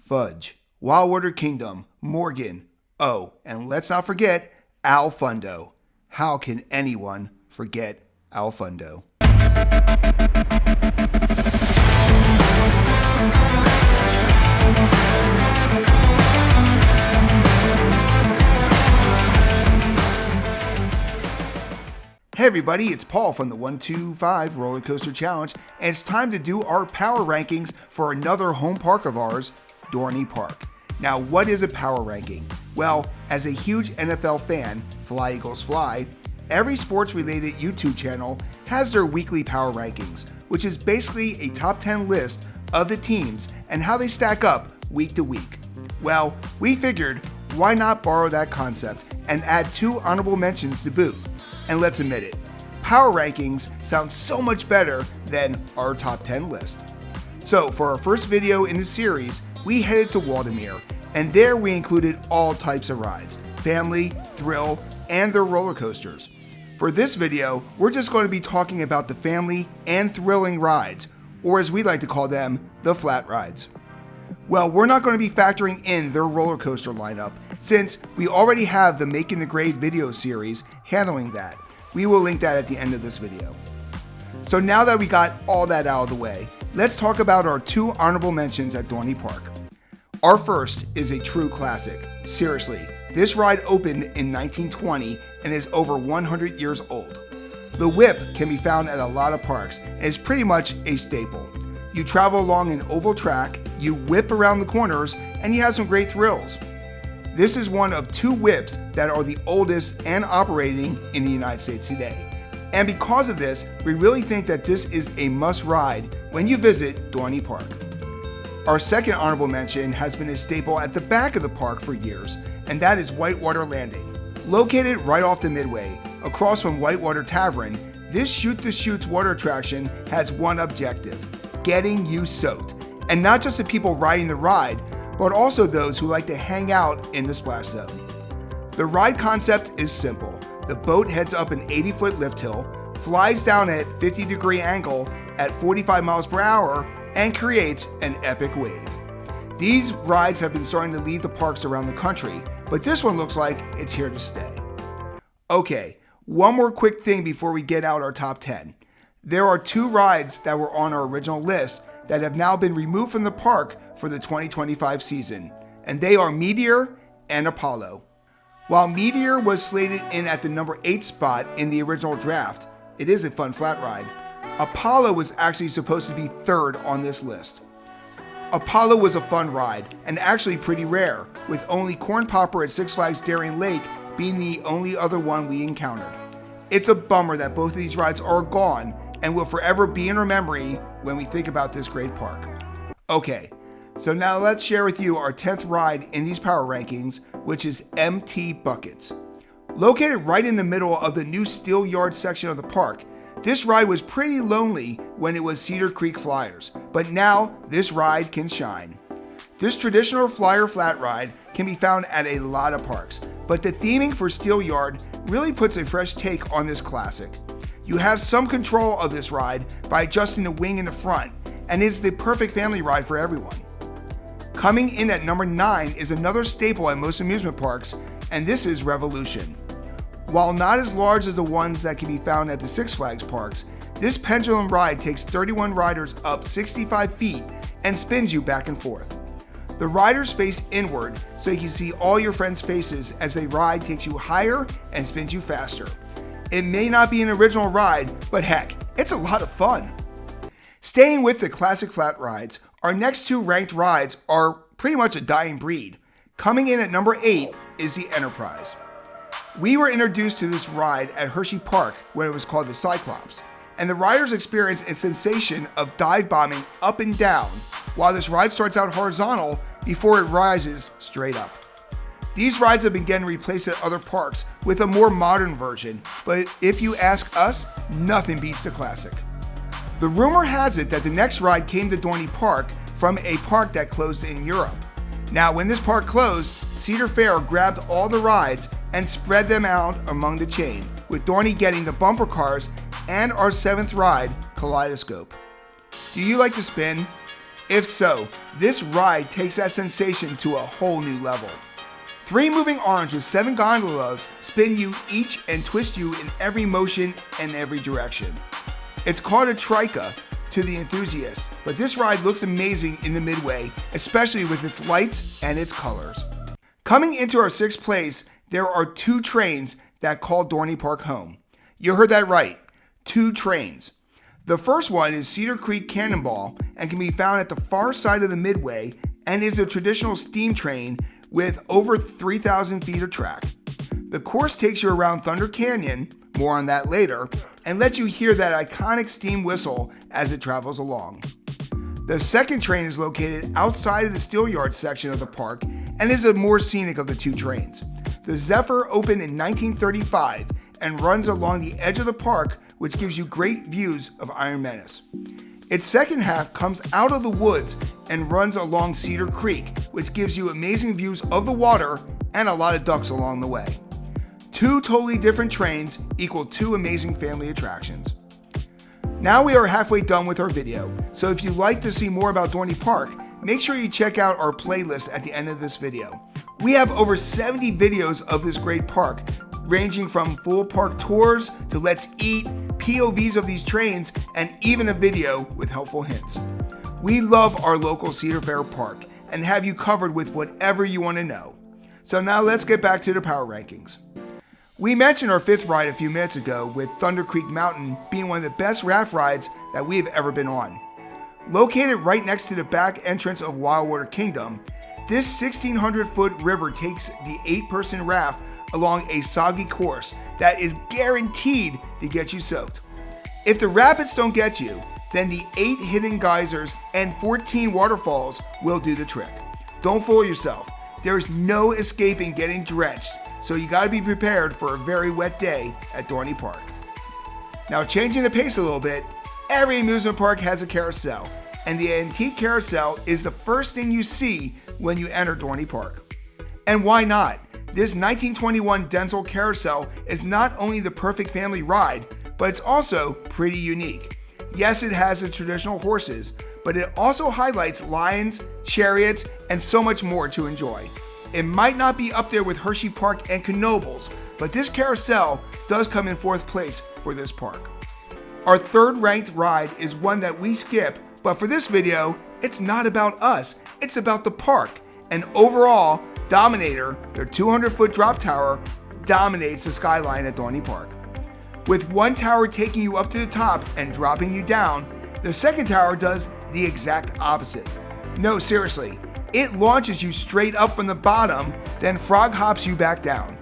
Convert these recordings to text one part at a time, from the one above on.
Fudge, Wildwater Kingdom, Morgan, oh, and let's not forget Al Fundo. How can anyone forget Al Fundo? Hey everybody, it's Paul from the 125 Roller Coaster Challenge, and it's time to do our power rankings for another home park of ours, Dorney Park. Now, what is a power ranking? Well, as a huge NFL fan, Fly Eagles Fly, every sports-related YouTube channel has their weekly power rankings, which is basically a top 10 list of the teams and how they stack up week to week. Well, we figured, why not borrow that concept and add 2 honorable mentions to boot? And let's admit it, power rankings sound so much better than our top 10 list. So for our first video in the series, we headed to Waldameer, and there we included all types of rides, family, thrill, and their roller coasters. For this video, we're just going to be talking about the family and thrilling rides, or as we like to call them, the flat rides. Well, we're not going to be factoring in their roller coaster lineup, since we already have the Making the Grade video series handling that. We will link that at the end of this video. So now that we got all that out of the way, let's talk about our 2 honorable mentions at Dorney Park. Our first is a true classic. Seriously, this ride opened in 1920 and is over 100 years old. The whip can be found at a lot of parks and is pretty much a staple. You travel along an oval track, you whip around the corners, and you have some great thrills. This is one of 2 whips that are the oldest and operating in the United States today. And because of this, we really think that this is a must ride when you visit Dorney Park. Our second honorable mention has been a staple at the back of the park for years, and that is Whitewater Landing. Located right off the Midway, across from Whitewater Tavern, this Shoot the Chutes water attraction has one objective: getting you soaked. And not just the people riding the ride, but also those who like to hang out in the splash zone. The ride concept is simple. The boat heads up an 80-foot lift hill, flies down at 50-degree angle at 45 miles per hour, and creates an epic wave. These rides have been starting to leave the parks around the country, but this one looks like it's here to stay. Okay, one more quick thing before we get out our top 10. There are 2 rides that were on our original list that have now been removed from the park for the 2025 season, and they are Meteor and Apollo. While Meteor was slated in at the number 8 spot in the original draft, it is a fun flat ride, Apollo was actually supposed to be 3rd on this list. Apollo was a fun ride, and actually pretty rare, with only Corn Popper at Six Flags Darien Lake being the only other one we encountered. It's a bummer that both of these rides are gone and will forever be in our memory when we think about this great park. Okay, so now let's share with you our 10th ride in these power rankings, which is MT Buckets. Located right in the middle of the new Steel Yard section of the park, this ride was pretty lonely when it was Cedar Creek Flyers, but now this ride can shine. This traditional flyer flat ride can be found at a lot of parks, but the theming for Steel Yard really puts a fresh take on this classic. You have some control of this ride by adjusting the wing in the front, and it's the perfect family ride for everyone. Coming in at number 9 is another staple at most amusement parks, and this is Revolution. While not as large as the ones that can be found at the Six Flags parks, this pendulum ride takes 31 riders up 65 feet and spins you back and forth. The riders face inward so you can see all your friends' faces as the ride takes you higher and spins you faster. It may not be an original ride, but heck, it's a lot of fun. Staying with the classic flat rides, our next 2 ranked rides are pretty much a dying breed. Coming in at number 8 is the Enterprise. We were introduced to this ride at Hershey Park when it was called the Cyclops, and the riders experience a sensation of dive bombing up and down, while this ride starts out horizontal before it rises straight up. These rides have been getting replaced at other parks with a more modern version, but if you ask us, nothing beats the classic. The rumor has it that the next ride came to Dorney Park from a park that closed in Europe. Now, when this park closed, Cedar Fair grabbed all the rides and spread them out among the chain, with Dorney getting the bumper cars and our 7th ride, Kaleidoscope. Do you like to spin? If so, this ride takes that sensation to a whole new level. 3 moving arms with 7 gondolas spin you each and twist you in every motion and every direction. It's called a troika to the enthusiasts, but this ride looks amazing in the midway, especially with its lights and its colors. Coming into our 6th place, there are 2 trains that call Dorney Park home. You heard that right, 2 trains. The first one is Cedar Creek Cannonball and can be found at the far side of the midway and is a traditional steam train with over 3,000 feet of track. The course takes you around Thunder Canyon, more on that later, and lets you hear that iconic steam whistle as it travels along. The second train is located outside of the Steelyard section of the park and is the more scenic of the 2 trains. The Zephyr opened in 1935 and runs along the edge of the park, which gives you great views of Iron Menace. Its second half comes out of the woods and runs along Cedar Creek, which gives you amazing views of the water and a lot of ducks along the way. 2 totally different trains equal 2 amazing family attractions. Now we are halfway done with our video, so if you'd like to see more about Dorney Park, make sure you check out our playlist at the end of this video. We have over 70 videos of this great park, ranging from full park tours to let's eat, POVs of these trains, and even a video with helpful hints. We love our local Cedar Fair Park and have you covered with whatever you want to know. So now let's get back to the power rankings. We mentioned our 5th ride a few minutes ago, with Thunder Creek Mountain being one of the best raft rides that we have ever been on. Located right next to the back entrance of Wildwater Kingdom, this 1,600-foot river takes the 8-person raft along a soggy course that is guaranteed to get you soaked. If the rapids don't get you, then the 8 hidden geysers and 14 waterfalls will do the trick. Don't fool yourself. There is no escaping getting drenched, so you gotta be prepared for a very wet day at Dorney Park. Now, changing the pace a little bit, every amusement park has a carousel, and the antique carousel is the first thing you see when you enter Dorney Park. And why not? This 1921 Denzel Carousel is not only the perfect family ride, but it's also pretty unique. Yes, it has the traditional horses, but it also highlights lions, chariots, and so much more to enjoy. It might not be up there with Hershey Park and Knoebels, but this carousel does come in 4th place for this park. Our 3rd ranked ride is one that we skip, but for this video, it's not about us, it's about the park. And overall, Dominator, their 200-foot drop tower, dominates the skyline at Dorney Park. With one tower taking you up to the top and dropping you down, the second tower does the exact opposite. No, seriously, it launches you straight up from the bottom, then frog hops you back down.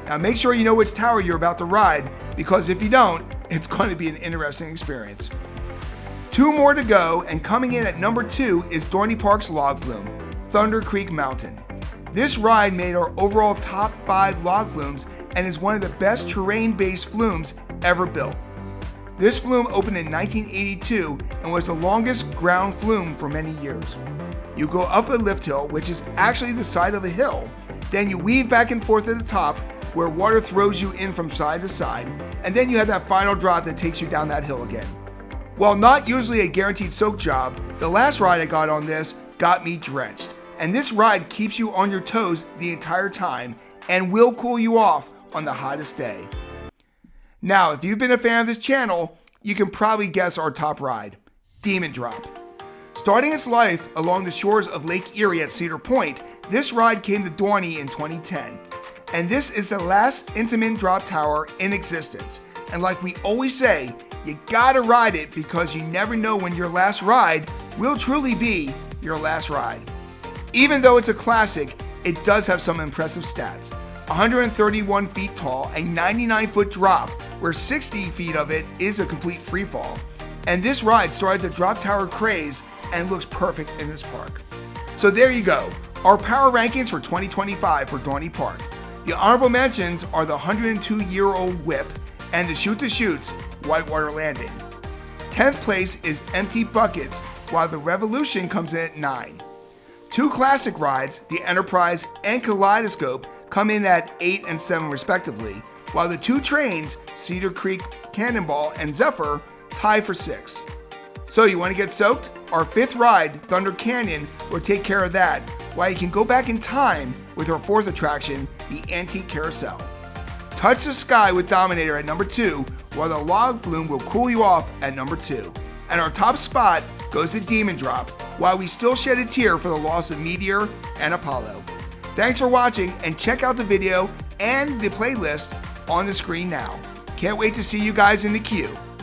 Now make sure you know which tower you're about to ride, because if you don't, it's going to be an interesting experience. 2 more to go, and coming in at number 2 is Dorney Park's log flume, Thunder Creek Mountain. This ride made our overall top 5 log flumes and is one of the best terrain-based flumes ever built. This flume opened in 1982 and was the longest ground flume for many years. You go up a lift hill, which is actually the side of a hill, then you weave back and forth at the top where water throws you in from side to side, and then you have that final drop that takes you down that hill again. While not usually a guaranteed soak job, the last ride I got on this got me drenched. And this ride keeps you on your toes the entire time and will cool you off on the hottest day. Now, if you've been a fan of this channel, you can probably guess our top ride, Demon Drop. Starting its life along the shores of Lake Erie at Cedar Point, this ride came to Dorney in 2010. And this is the last intimate drop tower in existence. And like we always say, you gotta ride it because you never know when your last ride will truly be your last ride. Even though it's a classic, it does have some impressive stats. 131 feet tall, a 99-foot drop, where 60 feet of it is a complete free fall. And this ride started the drop tower craze and looks perfect in this park. So there you go, our power rankings for 2025 for Dorney Park. The honorable mentions are the 102-year-old Whip and the Shoot the Chutes, Whitewater Landing. 10th place is Empty Buckets, while the Revolution comes in at 9. 2 classic rides, the Enterprise and Kaleidoscope, come in at 8 and 7 respectively, while the 2 trains, Cedar Creek Cannonball and Zephyr, tie for 6. So you want to get soaked? Our 5th ride, Thunder Canyon, will take care of that, while you can go back in time with our 4th attraction, the Antique Carousel. Touch the Sky with Dominator at number 2, while the Log Flume will cool you off at number 2. And our top spot goes to Demon Drop, while we still shed a tear for the loss of Meteor and Apollo. Thanks for watching, and check out the video and the playlist on the screen now. Can't wait to see you guys in the queue.